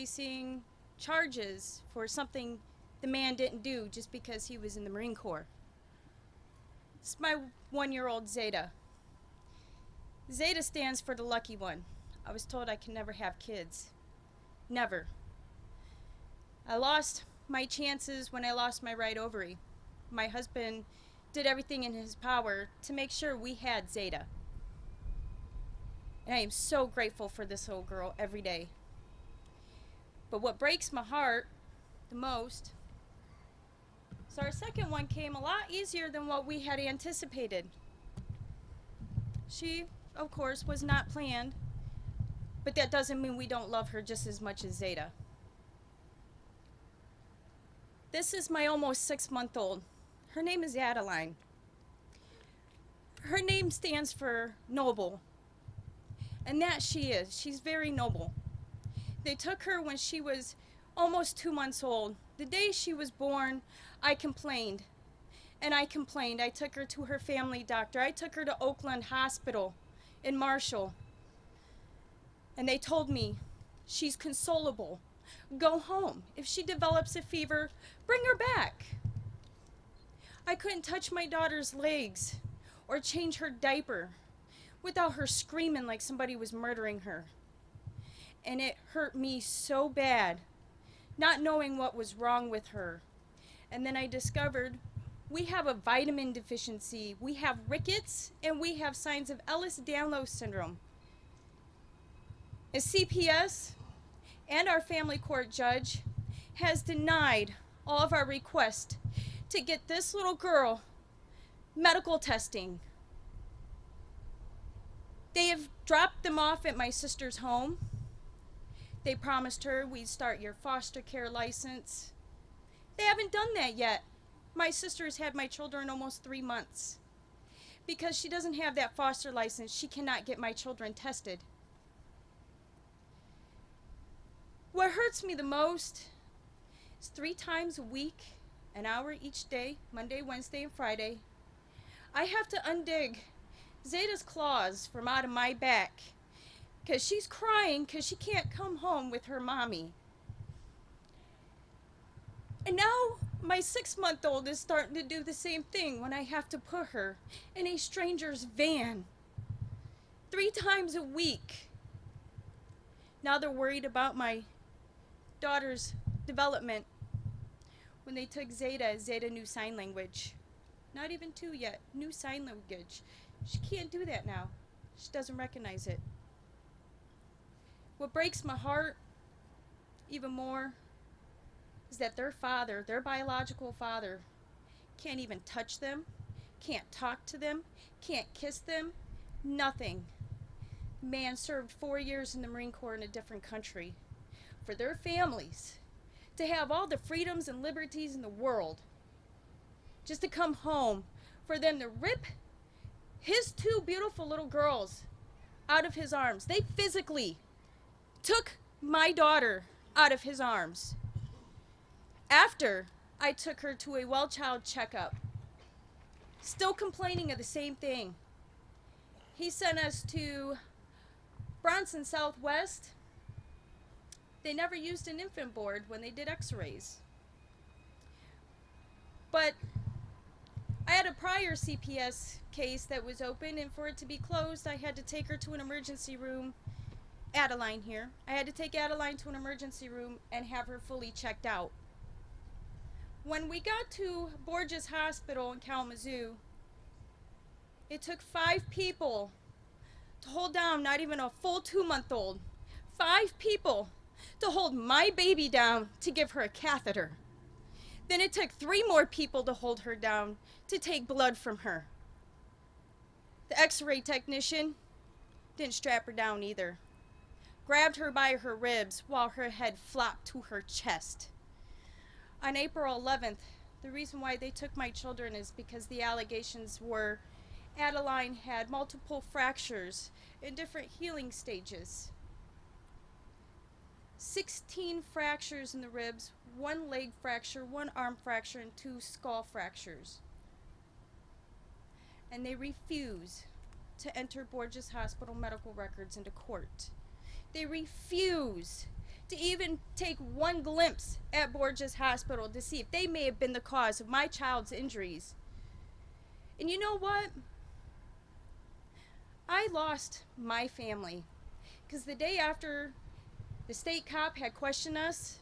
facing charges for something the man didn't do just because he was in the Marine Corps. This is my 1-year-old Zeta. Zeta stands for the lucky one. I was told I can never have kids. Never. I lost my chances when I lost my right ovary. My husband did everything in his power to make sure we had Zeta. And I am so grateful for this little girl every day. But what breaks my heart the most, so our second one came a lot easier than what we had anticipated. She, of course, was not planned, but that doesn't mean we don't love her just as much as Zeta. This is my almost 6-month-old. Her name is Adeline. Her name stands for noble, and that she is. She's very noble. They took her when she was almost 2 months old. The day she was born, I complained. And I complained. I took her to her family doctor. I took her to Oakland Hospital in Marshall. And they told me, she's consolable. Go home. If she develops a fever, bring her back. I couldn't touch my daughter's legs or change her diaper without her screaming like somebody was murdering her. And it hurt me so bad, not knowing what was wrong with her. And then I discovered we have a vitamin deficiency, we have rickets, and we have signs of Ehlers-Danlos syndrome. A CPS and our family court judge has denied all of our requests to get this little girl medical testing. They have dropped them off at my sister's home. They promised her we'd start your foster care license. They haven't done that yet. My sister's had my children almost 3 months. Because she doesn't have that foster license, she cannot get my children tested. What hurts me the most is 3 times a week, an hour each day, Monday, Wednesday, and Friday, I have to undig Zeta's claws from out of my back because she's crying because she can't come home with her mommy. And now my 6-month-old is starting to do the same thing when I have to put her in a stranger's van 3 times a week. Now they're worried about my daughter's development. When they took Zeta knew sign language. Not even 2 yet, knew sign language. She can't do that now. She doesn't recognize it. What breaks my heart even more is that their father, their biological father, can't even touch them, can't talk to them, can't kiss them, nothing. Man served 4 years in the Marine Corps in a different country. For their families to have all the freedoms and liberties in the world, just to come home, for them to rip his 2 beautiful little girls out of his arms. They physically took my daughter out of his arms after I took her to a well-child checkup, still complaining of the same thing. He sent us to Bronson Southwest. They never used an infant board when they did x-rays. But I had a prior CPS case that was open, and for it to be closed, I had to take her to an emergency room. Adeline here. I had to take Adeline to an emergency room and have her fully checked out. When we got to Borges Hospital in Kalamazoo, it took 5 people to hold down not even a full 2-month-old. 5 people to hold my baby down to give her a catheter. Then it took 3 more people to hold her down to take blood from her. The x-ray technician didn't strap her down either. Grabbed her by her ribs while her head flopped to her chest. On April 11th, the reason why they took my children is because the allegations were Adeline had multiple fractures in different healing stages. 16 fractures in the ribs, 1 leg fracture, 1 arm fracture, and 2 skull fractures. And they refuse to enter Borges Hospital medical records into court. They refuse to even take one glimpse at Borges Hospital to see if they may have been the cause of my child's injuries. And you know what? I lost my family because the day after the state cop had questioned us,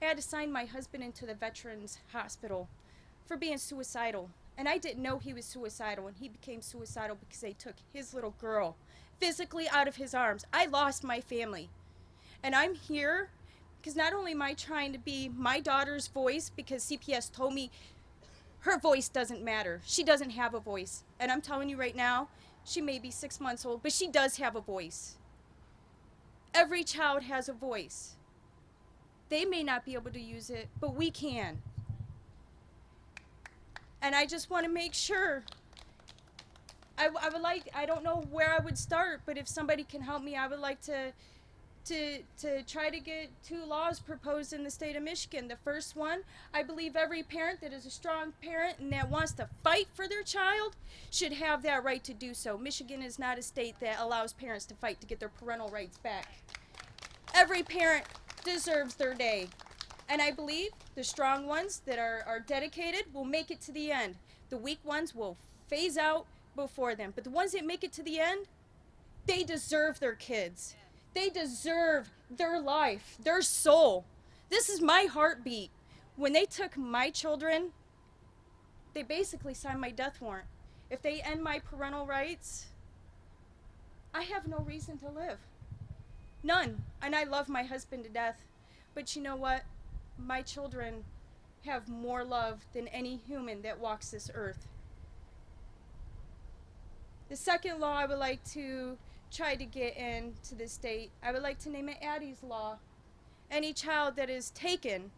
I had to sign my husband into the Veterans Hospital for being suicidal. And I didn't know he was suicidal, and he became suicidal because they took his little girl physically out of his arms. I lost my family. And I'm here because not only am I trying to be my daughter's voice, because CPS told me her voice doesn't matter. She doesn't have a voice. And I'm telling you right now, she may be 6 months old, but she does have a voice. Every child has a voice. They may not be able to use it, but we can. And I just want to make sure, I would like, I don't know where I would start, but if somebody can help me, I would like to try to get 2 laws proposed in the state of Michigan. The first one, I believe every parent that is a strong parent and that wants to fight for their child should have that right to do so. Michigan is not a state that allows parents to fight to get their parental rights back. Every parent deserves their day. And I believe the strong ones that are dedicated will make it to the end. The weak ones will phase out before them. But the ones that make it to the end, they deserve their kids. They deserve their life, their soul. This is my heartbeat. When they took my children, they basically signed my death warrant. If they end my parental rights, I have no reason to live. None. And I love my husband to death. But you know what? My children have more love than any human that walks this earth. The second law I would like to try to get into the state, I would like to name it Addie's Law. Any child that is taken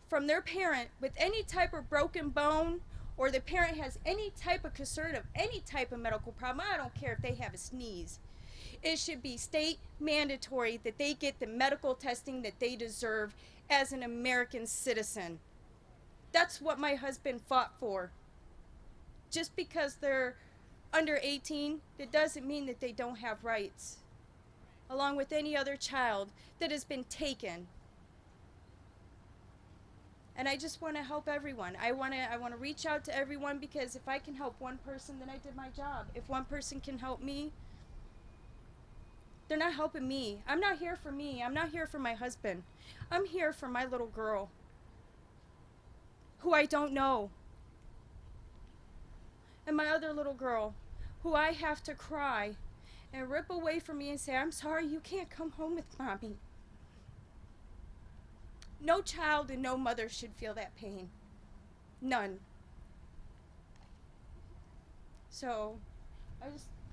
from their parent with any type of broken bone, or the parent has any type of concern of any type of medical problem, I don't care if they have a sneeze, it should be state mandatory that they get the medical testing that they deserve as an American citizen. That's what my husband fought for. Just because they're under 18, that doesn't mean that they don't have rights, along with any other child that has been taken. And I just want to help everyone. I want to reach out to everyone, because if I can help one person, then I did my job. If one person can help me, they're not helping me. I'm not here for me. I'm not here for my husband. I'm here for my little girl, who I don't know. And my other little girl, who I have to cry and rip away from me and say, I'm sorry, you can't come home with mommy. No child and no mother should feel that pain. None. So,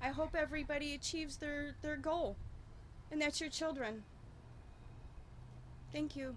I hope everybody achieves their goal. And that's your children. Thank you.